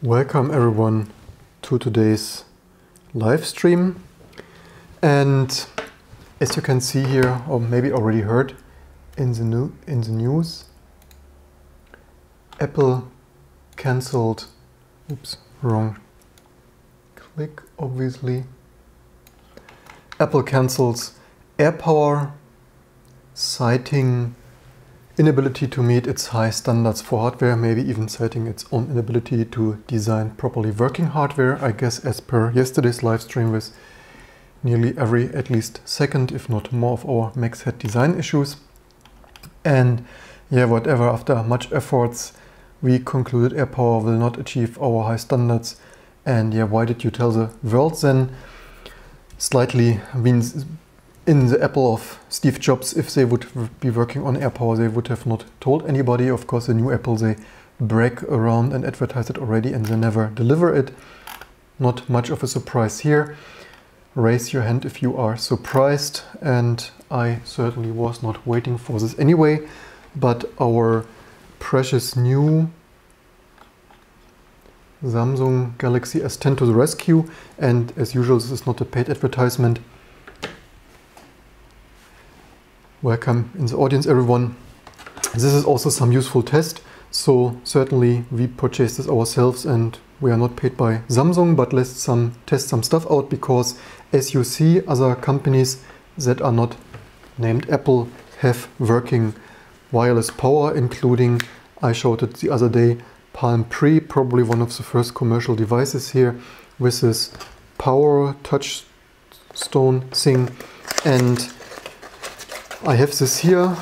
Welcome everyone to today's live stream, and as you can see here, or maybe already heard in the news, Apple cancelled, oops, wrong click obviously. Apple cancels AirPower, citing inability to meet its high standards for hardware, maybe even citing its own inability to design properly working hardware. I guess as per yesterday's live stream, with nearly every at least second, if not more, of our Macs had design issues. And yeah, whatever, after much efforts, we concluded AirPower will not achieve our high standards. And yeah, why did you tell the world then? Slightly means in the Apple of Steve Jobs, if they would be working on AirPower, they would have not told anybody. Of course, the new Apple, they brag around and advertise it already, and they never deliver it. Not much of a surprise here. Raise your hand if you are surprised, and I certainly was not waiting for this anyway. But our precious new Samsung Galaxy S10 to the rescue, and as usual, this is not a paid advertisement. Welcome in the audience, everyone. This is also some useful test, so certainly we purchased this ourselves and we are not paid by Samsung, but let's test some stuff out, because as you see, other companies that are not named Apple have working wireless power, including, I showed it the other day, Palm Pre, probably one of the first commercial devices here with this power touchstone thing. And I have this here,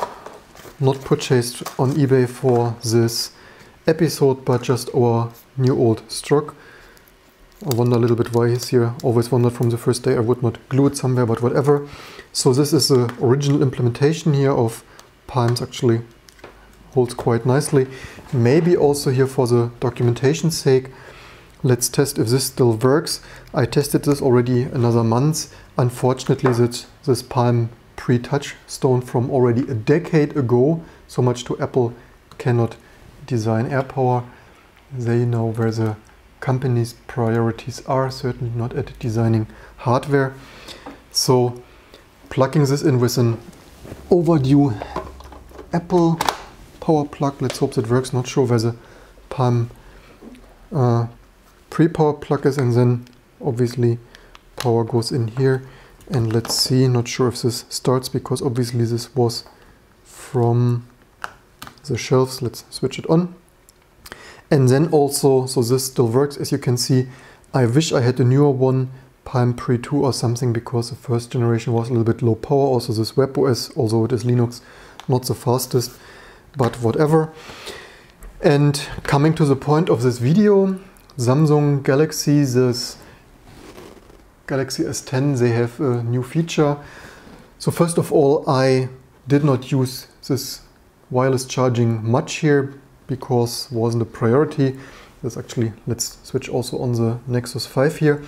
not purchased on eBay for this episode, but just our new old stock. I wonder a little bit why he's here. Always wondered from the first day I would not glue it somewhere, but whatever. So this is the original implementation here of Palms, actually holds quite nicely. Maybe also here for the documentation's sake, let's test if this still works. I tested this already another month. Unfortunately, this Palm Pre-Touchstone from already a decade ago, so much to Apple cannot design AirPower. They know where the company's priorities are, certainly not at designing hardware. So plugging this in with an overdue Apple power plug. Let's hope that works. Not sure where the Palm Pre-Power plug is, and then obviously power goes in here. And let's see, not sure if this starts, because obviously this was from the shelves. Let's switch it on. And then also, so this still works, as you can see. I wish I had a newer one, Palm Pre 2 or something, because the first generation was a little bit low power. Also this WebOS, although it is Linux, not the fastest, but whatever. And coming to the point of this video, Samsung Galaxy, this Galaxy S10, they have a new feature. So first of all, I did not use this wireless charging much here because it wasn't a priority. There's actually, let's switch also on the Nexus 5 here.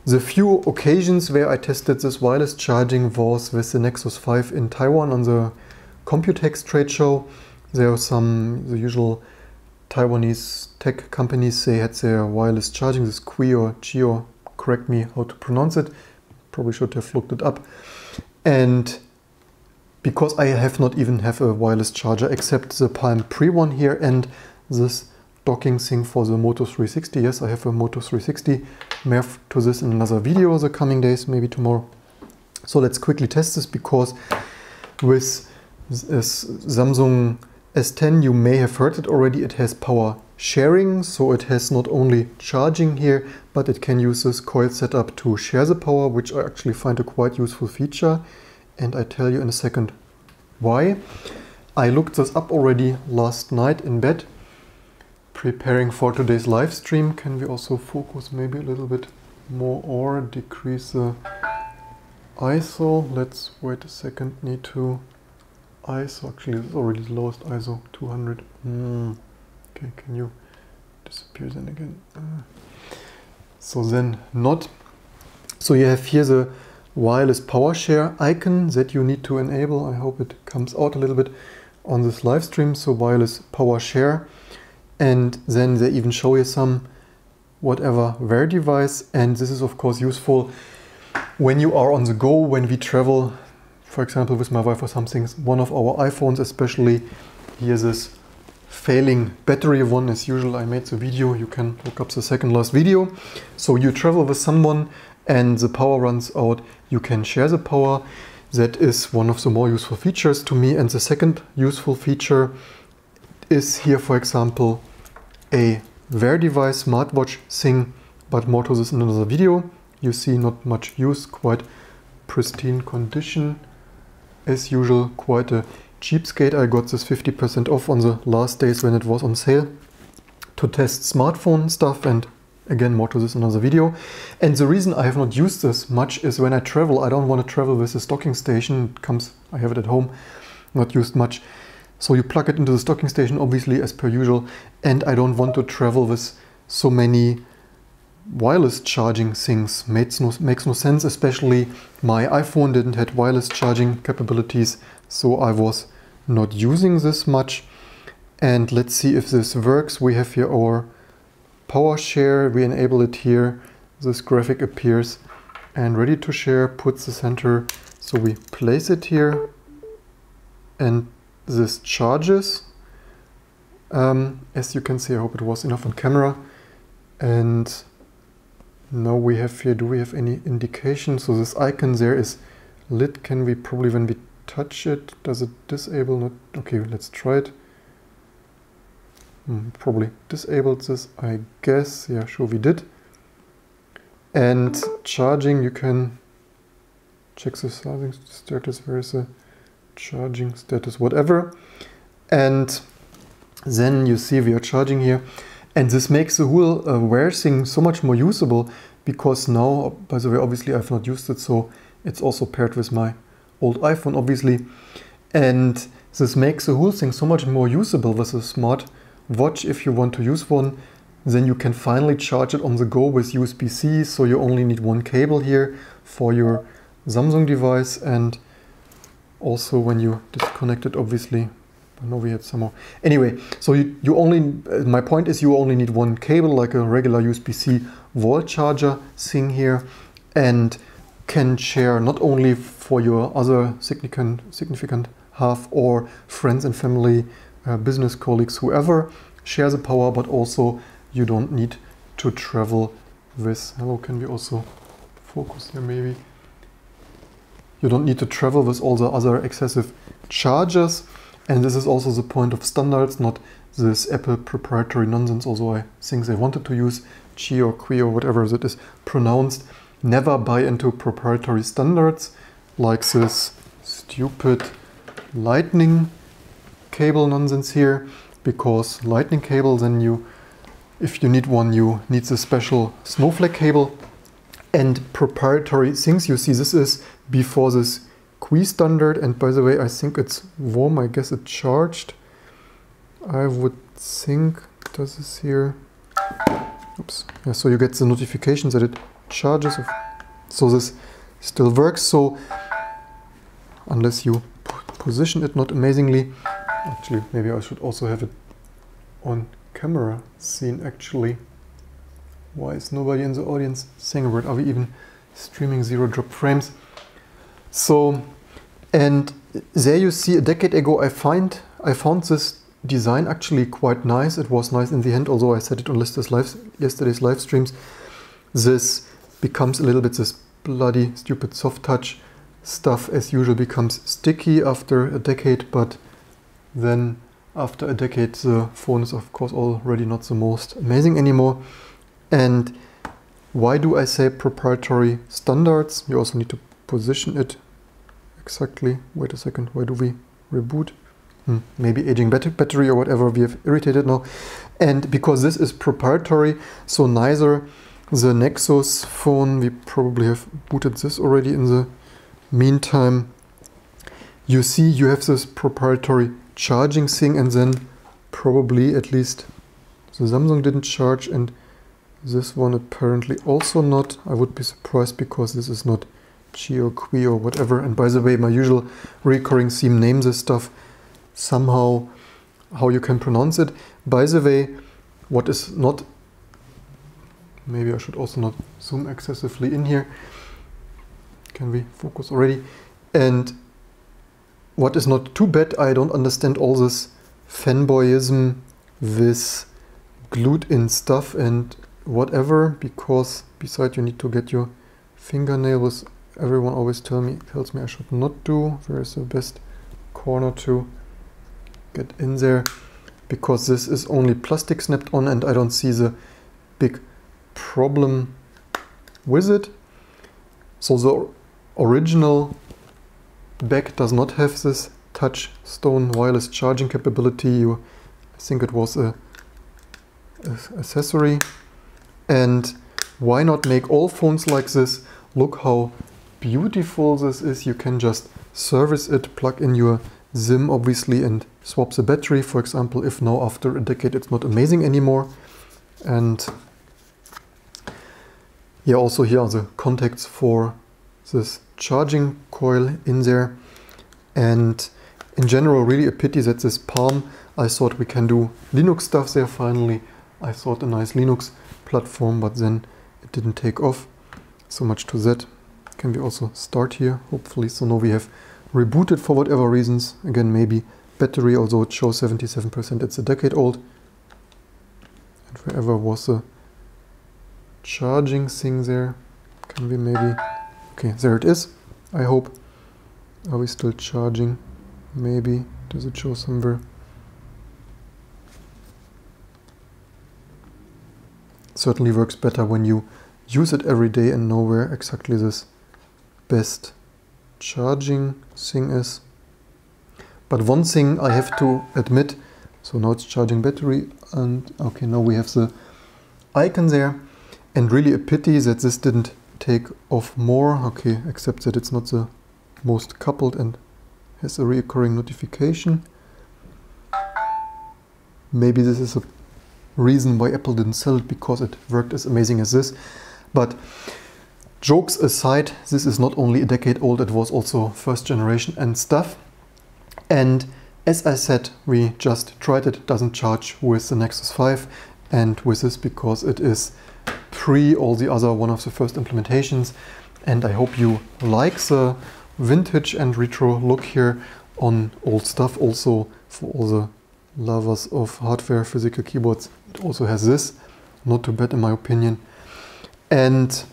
The few occasions where I tested this wireless charging was with the Nexus 5 in Taiwan on the Computex trade show. There are the usual Taiwanese tech companies, they had their wireless charging, this Qi or Qi, or correct me how to pronounce it, probably should have looked it up. And because I have not even have a wireless charger except the Palm Pre one here and this docking thing for the Moto 360. Yes, I have a Moto 360. More to this in another video the coming days, maybe tomorrow. So let's quickly test this, because with this Samsung S10, you may have heard it already, it has power sharing, so it has not only charging here, but it can use this coil setup to share the power, which I actually find a quite useful feature, and I tell you in a second why. I looked this up already last night in bed, preparing for today's live stream. Can we also focus maybe a little bit more or decrease the ISO? Let's wait a second, need to ISO, actually this is already the lowest ISO, 200. Okay, can you disappear then again? So then not. So you have here the wireless power share icon that you need to enable. I hope it comes out a little bit on this live stream. So wireless power share, and then they even show you some whatever wear device. And this is of course useful when you are on the go, when we travel, for example with my wife or something. One of our iPhones especially, here's this failing battery one. As usual, I made the video, you can look up the second last video. So you travel with someone and the power runs out, you can share the power. That is one of the more useful features to me. And the second useful feature is here, for example, a wear device, smartwatch thing, but more to this in another video. You see not much use, quite pristine condition. As usual, quite a cheapskate. I got this 50% off on the last days when it was on sale to test smartphone stuff, and again, more to this in another video. And the reason I have not used this much is when I travel, I don't want to travel with a docking station. It comes, I have it at home, not used much. So you plug it into the docking station, obviously, as per usual. And I don't want to travel with so many wireless charging things. Makes no sense, especially my iPhone didn't have wireless charging capabilities. So I was not using this much. And let's see if this works. We have here our power share, we enable it here, this graphic appears, and ready to share puts the center, so we place it here and this charges. As you can see, I hope it was enough on camera. And now we have here, do we have any indication? So this icon there is lit. Can we probably, when we touch it, does it disable? Not okay, let's try it. Probably disabled this, I guess. Yeah, sure we did. And charging, you can check the charging status. Where is the charging status? Whatever. And then you see we are charging here. And this makes the whole wear thing so much more usable, because now, by the way, obviously I've not used it, so it's also paired with my old iPhone, obviously. And this makes the whole thing so much more usable with a smart watch. If you want to use one, then you can finally charge it on the go with USB-C, so you only need one cable here for your Samsung device, and also when you disconnect it, obviously. I know we had some more. Anyway, so you only, my point is you only need one cable, like a regular USB-C wall charger thing here, and can share not only for your other significant half or friends and family, business colleagues, whoever, share the power, but also you don't need to travel with, hello, can we also focus here maybe? You don't need to travel with all the other excessive chargers. And this is also the point of standards, not this Apple proprietary nonsense. Also, I think they wanted to use Qi or Qi or whatever that is pronounced. Never buy into proprietary standards like this stupid lightning cable nonsense here, because lightning cable, then you, if you need one, you need the special snowflake cable. And proprietary things, you see this is before this Qi standard, and by the way, I think it's warm, I guess it charged. I would think, does this here, oops, yeah, so you get the notifications that it charges, so this still works. So unless you position it not amazingly, actually maybe I should also have it on camera seen actually. Why is nobody in the audience saying a word? Are we even streaming zero drop frames? So, and there you see, a decade ago I found this design actually quite nice. It was nice in the end, although I said it on yesterday's live streams. This becomes a little bit this bloody stupid soft touch stuff as usual, becomes sticky after a decade, but then after a decade the phone is of course already not the most amazing anymore. And why do I say proprietary standards? You also need to position it exactly. Wait a second, why do we reboot? Maybe aging battery or whatever, we have irritated now. And because this is proprietary, so neither the Nexus phone, we probably have booted this already in the meantime. You see you have this proprietary charging thing, and then probably at least the Samsung didn't charge, and this one apparently also not. I would be surprised because this is not Qi or Qi or whatever. And by the way, my usual recurring theme, name this stuff somehow how you can pronounce it. By the way, what is not Maybe I should also not zoom excessively in here. Can we focus already? And what is not too bad, I don't understand all this fanboyism with glued in stuff and whatever, because besides you need to get your fingernail, with everyone always tells me I should not do. Where is the best corner to get in there? Because this is only plastic snapped on and I don't see the big problem with it. So the original back does not have this touchstone wireless charging capability. I think it was a accessory. And why not make all phones like this? Look how beautiful this is. You can just service it, plug in your SIM obviously and swap the battery, for example, if now after a decade it's not amazing anymore. And yeah, also here are the contacts for this charging coil in there. And in general, really a pity that this Palm, I thought we can do Linux stuff there finally. I thought a nice Linux platform, but then it didn't take off. So much to that. Can we also start here, hopefully. So now we have rebooted for whatever reasons. Again, maybe battery, although it shows 77%, it's a decade old. And wherever was a charging thing there, can we maybe, okay, there it is, I hope. Are we still charging? Maybe, does it show somewhere? Certainly works better when you use it every day and know where exactly this best charging thing is. But one thing I have to admit, so now it's charging battery, and okay, now we have the icon there, and really a pity that this didn't take off more. Okay, except that it's not the most coupled and has a reoccurring notification. Maybe this is a reason why Apple didn't sell it, because it worked as amazing as this. But jokes aside, this is not only a decade old, it was also first generation and stuff. And as I said, we just tried it, doesn't charge with the Nexus 5 and with this, because it is pre all the other one of the first implementations. And I hope you like the vintage and retro look here on old stuff. Also for all the lovers of hardware physical keyboards, it also has this, not too bad in my opinion. And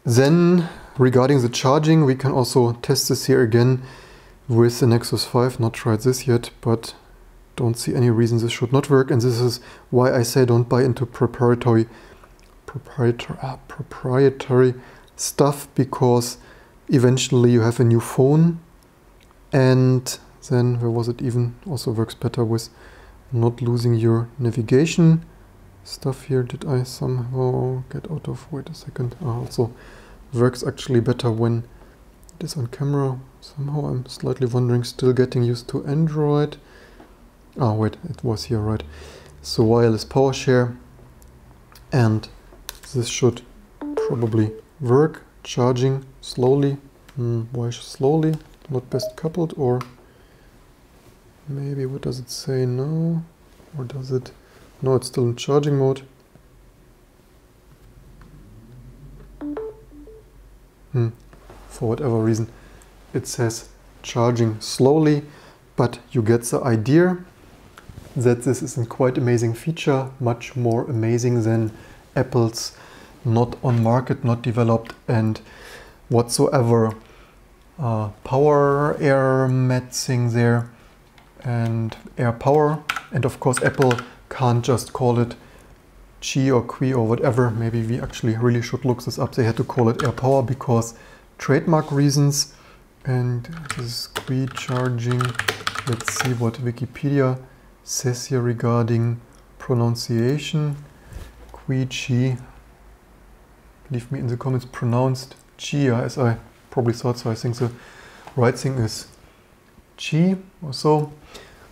then regarding the charging, we can also test this here again with the Nexus 5. Not tried this yet, but don't see any reason this should not work. And this is why I say don't buy into proprietary stuff, because eventually you have a new phone, and then where was it even? Also works better with not losing your navigation stuff here. Did I somehow get out of, wait a second, also works actually better when it is on camera. Somehow I'm slightly wondering, still getting used to Android. Ah, wait, it was here, right. So wireless power share, and this should probably work. Charging slowly. Why slowly? Not best coupled, or maybe, what does it say now? Or does it? No, it's still in charging mode. For whatever reason, it says charging slowly, but you get the idea that this is a quite amazing feature, much more amazing than Apple's not on market, not developed and whatsoever power air mat thing there, and AirPower. And of course Apple can't just call it Qi or Qi or whatever. Maybe we actually really should look this up. They had to call it AirPower because trademark reasons. And this is Qi charging. Let's see what Wikipedia says here regarding pronunciation. Qi, Qi. Leave me in the comments pronounced Qi, as I probably thought, so I think the right thing is Qi or so.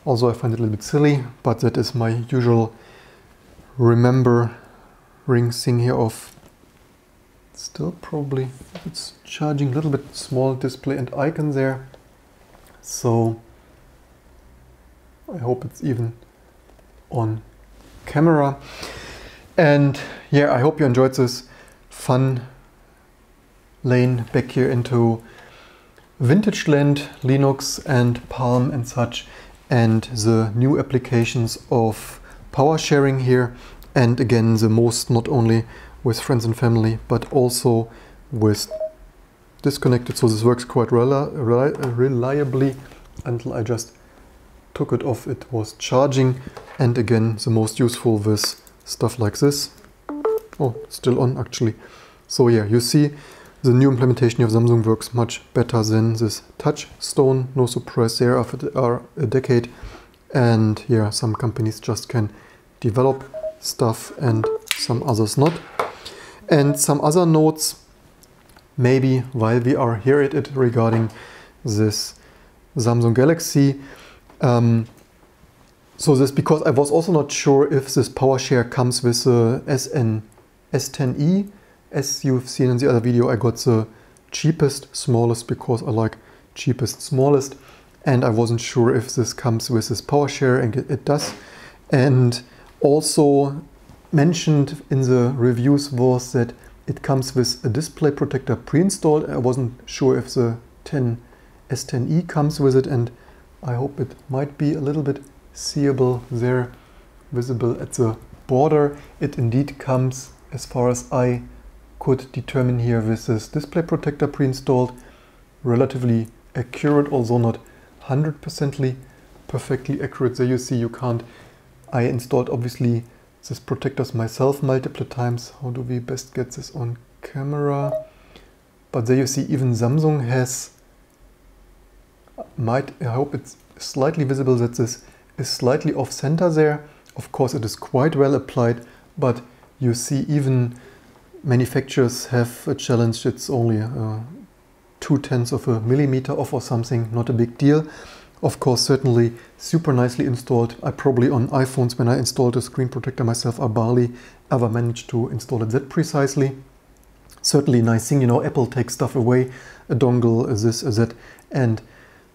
Also I find it a little bit silly, but that is my usual remembering thing here of still probably it's charging, a little bit small display and icon there. So I hope it's even on camera. And yeah, I hope you enjoyed this fun lane back here into vintage land, Linux and Palm and such, and the new applications of power sharing here. And again, the most not only with friends and family, but also with disconnected. So this works quite reliably until I just took it off. It was charging. And again, the most useful with stuff like this. Oh, it's still on actually. So yeah, you see the new implementation of Samsung works much better than this touchstone. No surprise there after a decade. And yeah, some companies just can develop stuff and some others not. And some other notes, maybe while we are here at it, regarding this Samsung Galaxy. So this, because I was also not sure if this power share comes with the S10e. As you've seen in the other video, I got the cheapest, smallest, because I like cheapest, smallest. And I wasn't sure if this comes with this power share, and it does. And also mentioned in the reviews was that it comes with a display protector pre-installed. I wasn't sure if the S10e comes with it, and I hope it might be a little bit seeable there, visible at the border. It indeed comes, as far as I could determine here, with this display protector pre-installed. Relatively accurate, although not 100% perfectly accurate. There you see you can't. I installed obviously these protectors myself multiple times. How do we best get this on camera? But there you see even Samsung has, I hope it's slightly visible that this is slightly off center there. Of course it is quite well applied, but you see even manufacturers have a challenge. It's only 0.2 of a millimeter off or something, not a big deal. Of course, certainly super nicely installed. I probably on iPhones, when I installed a screen protector myself, I barely ever managed to install it that precisely. Certainly nice thing, you know, Apple takes stuff away, a dongle, this, that, and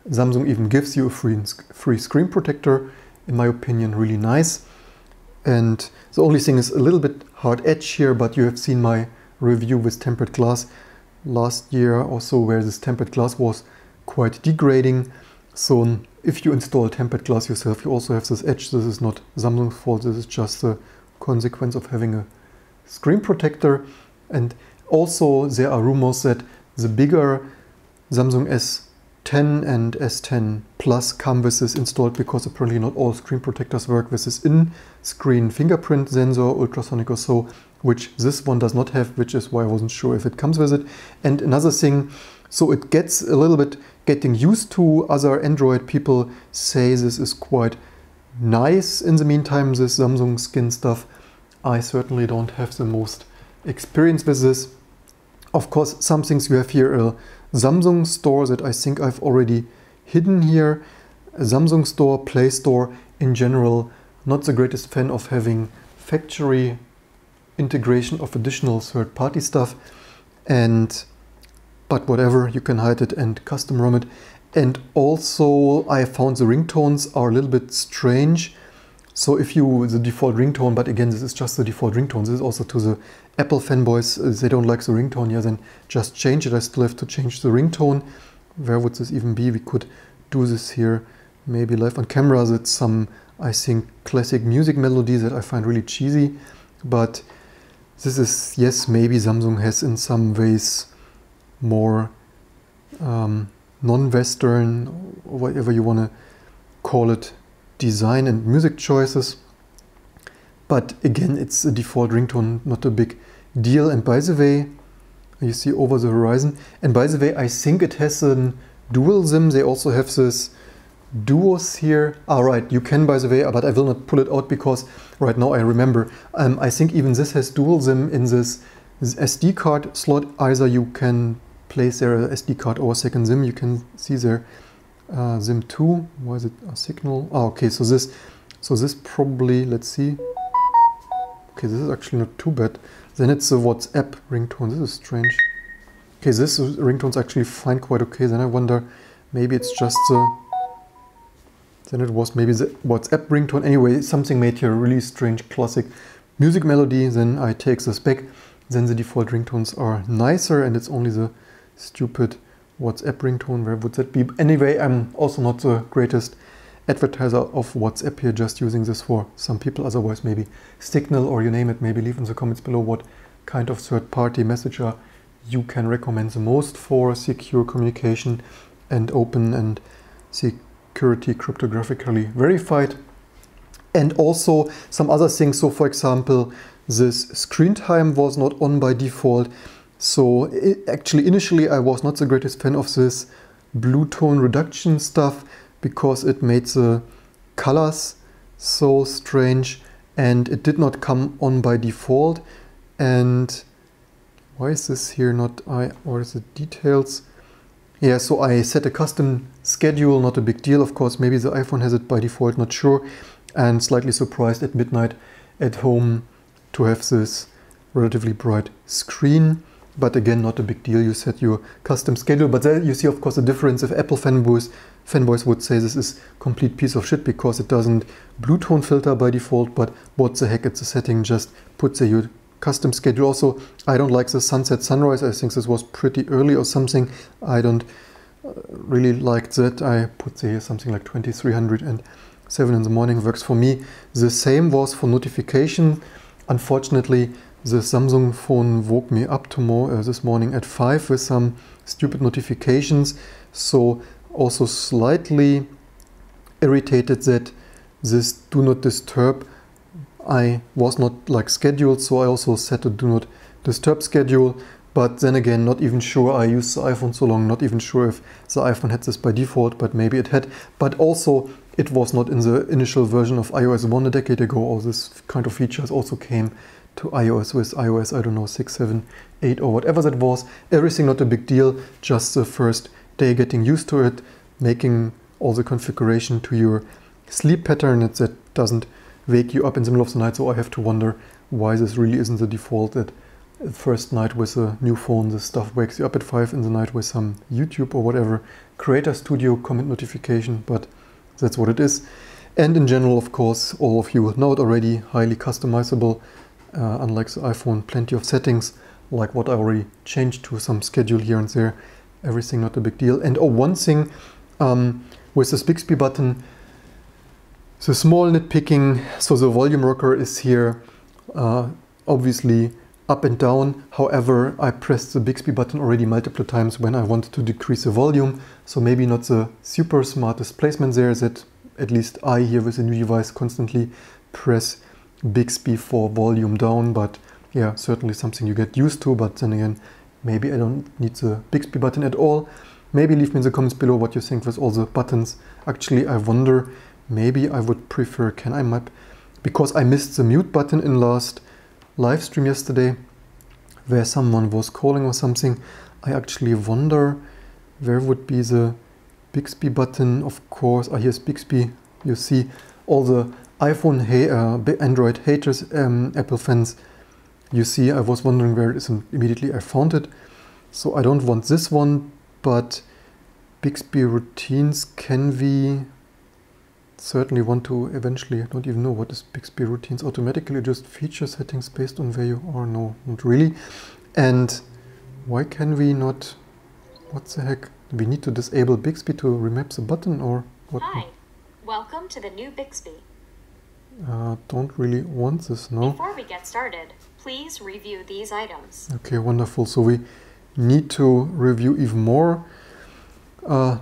Samsung even gives you a free screen protector. In my opinion, really nice. And the only thing is a little bit hard edge here, but you have seen my review with tempered glass last year or so, where this tempered glass was quite degrading. So if you install tempered glass yourself, you also have this edge. This is not Samsung's fault, this is just a consequence of having a screen protector. And also there are rumors that the bigger Samsung S10 and S10 Plus come with this installed, because apparently not all screen protectors work with this in-screen fingerprint sensor, ultrasonic or so, which this one does not have, which is why I wasn't sure if it comes with it. And another thing, so it gets a little bit getting used to. Other Android people say this is quite nice in the meantime, this Samsung skin stuff. I certainly don't have the most experience with this. Of course, some things you have here, a Samsung store that I think I've already hidden here. A Samsung store, Play Store in general, not the greatest fan of having factory integration of additional third-party stuff. But whatever, you can hide it and custom ROM it. And also I found the ringtones are a little bit strange. So if you, the default ringtone, but again, this is just the default ringtone. This is also to the Apple fanboys, they don't like the ringtone, yeah, then just change it. I still have to change the ringtone. Where would this even be? We could do this here, maybe live on camera. That's some, I think, classic music melody that I find really cheesy. But this is, yes, maybe Samsung has in some ways more non-Western, or whatever you want to call it, design and music choices. But again, it's a default ringtone, not a big deal. And by the way, you see over the horizon, and by the way, I think it has a dual SIM. They also have this duos here. Right, you can, by the way, but I will not pull it out because right now I remember. I think even this has dual SIM in this SD card slot. Either you can place there a SD card or a second SIM. You can see there SIM 2. Why is it a signal? Oh, okay, so this probably, let's see. Okay, this is actually not too bad. Then it's a WhatsApp ringtone. This is strange. Okay, this ringtone's actually fine, quite okay. Then I wonder, maybe it's just the Then it was maybe the WhatsApp ringtone. Anyway, something made here a really strange classic music melody. Then I take this back. Then the default ringtones are nicer, and it's only the stupid WhatsApp ringtone. Where would that be? Anyway, I'm also not the greatest advertiser of WhatsApp here, just using this for some people. Otherwise, maybe Signal or you name it. Maybe leave in the comments below what kind of third-party messenger you can recommend the most for secure communication and open and security cryptographically verified. And also some other things. So for example, this screen time was not on by default. So actually initially I was not the greatest fan of this blue tone reduction stuff because it made the colors so strange and it did not come on by default. And why is this here not or is it details? Yeah, so I set a custom schedule, not a big deal, of course. Maybe the iPhone has it by default, not sure. And slightly surprised at midnight at home to have this relatively bright screen. But again, not a big deal. You set your custom schedule. But there you see, of course, the difference. If Apple fanboys would say this is complete piece of shit because it doesn't blue tone filter by default. But what the heck, it's a setting, just put there your custom schedule. Also, I don't like the sunset sunrise. I think this was pretty early or something. I don't really like that. I put there something like 2307 in the morning, works for me. The same was for notification. Unfortunately, the Samsung phone woke me up this morning at 5 with some stupid notifications. So also slightly irritated that this do not disturb I was not like scheduled, so I also set a do not disturb schedule. But then again, not even sure. I used the iPhone so long, not even sure if the iPhone had this by default, but maybe it had. But also, it was not in the initial version of iOS 1 a decade ago. All this kind of features also came to iOS with iOS, I don't know, 6, 7, 8 or whatever that was. Everything not a big deal, just the first day getting used to it, making all the configuration to your sleep pattern that doesn't wake you up in the middle of the night. So I have to wonder why this really isn't the default, that first night with a new phone, this stuff wakes you up at 5 in the night with some YouTube or whatever, Creator Studio comment notification, but that's what it is. And in general, of course, all of you know it already, highly customizable, unlike the iPhone, plenty of settings, like what I already changed to some schedule here and there, everything not a big deal. And one thing, with this Bixby button, the small nitpicking, so the volume rocker is here, obviously up and down. However, I pressed the Bixby button already multiple times when I wanted to decrease the volume. So maybe not the super smartest placement there, that at least I here with the new device constantly press Bixby for volume down. But yeah, certainly something you get used to. But then again, maybe I don't need the Bixby button at all. Maybe leave me in the comments below what you think with all the buttons. Actually, I wonder, maybe I would prefer, can I map? Because I missed the mute button in last live stream yesterday where someone was calling or something. I actually wonder where would be the Bixby button. Of course, here's Bixby. You see all the iPhone, Android haters, Apple fans. You see, I was wondering where it is, and immediately I found it. So I don't want this one, but Bixby routines can we certainly want to eventually. I don't even know what is Bixby routines. Automatically adjust feature settings based on where you are. No, not really. And why can we not? What the heck? We need to disable Bixby to remap the button, or what? Hi, welcome to the new Bixby. Don't really want this, no. Before we get started, please review these items. Okay, wonderful. So we need to review even more.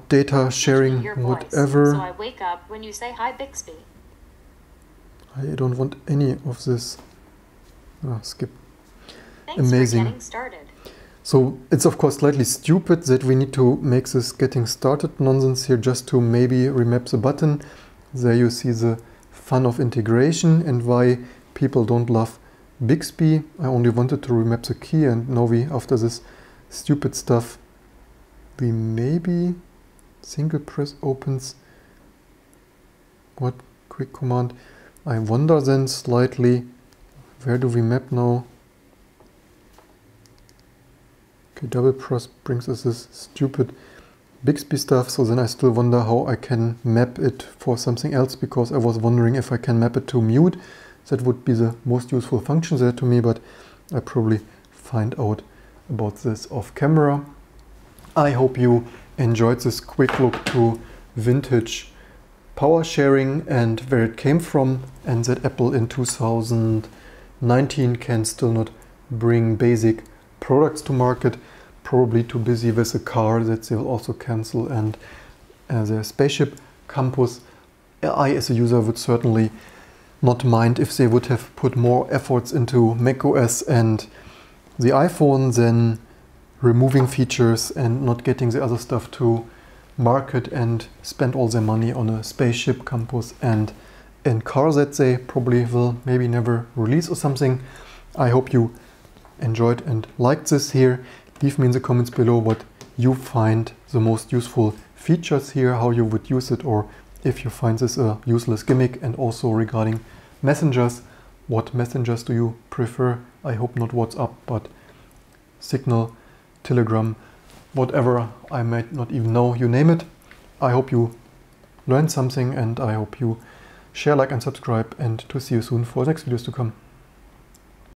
Data sharing, whatever. So I wake up when you say hi, Bixby. I don't want any of this. Skip. Thanks Amazing. for getting started. So it's of course slightly stupid that we need to make this getting started nonsense here just to maybe remap the button. There you see the fun of integration and why people don't love Bixby. I only wanted to remap the key, and now we, after this stupid stuff, we maybe single press opens. What? Quick command. I wonder then slightly, where do we map now? Okay, double press brings us this stupid Bixby stuff, so then I still wonder how I can map it for something else, because I was wondering if I can map it to mute. That would be the most useful function there to me, but I probably find out about this off camera. I hope you enjoyed this quick look to vintage power sharing and where it came from, and that Apple in 2019 can still not bring basic products to market. Probably too busy with a car that they will also cancel, and their spaceship campus. I as a user would certainly not mind if they would have put more efforts into macOS and the iPhone than removing features and not getting the other stuff to market and spend all their money on a spaceship campus and in car that they probably will maybe never release or something. I hope you enjoyed and liked this here. Leave me in the comments below what you find the most useful features here, how you would use it, or if you find this a useless gimmick. And also regarding messengers, what messengers do you prefer? I hope not WhatsApp, but Signal, Telegram, whatever, I might not even know, you name it. I hope you learned something, and I hope you share, like and subscribe, and to see you soon for the next videos to come.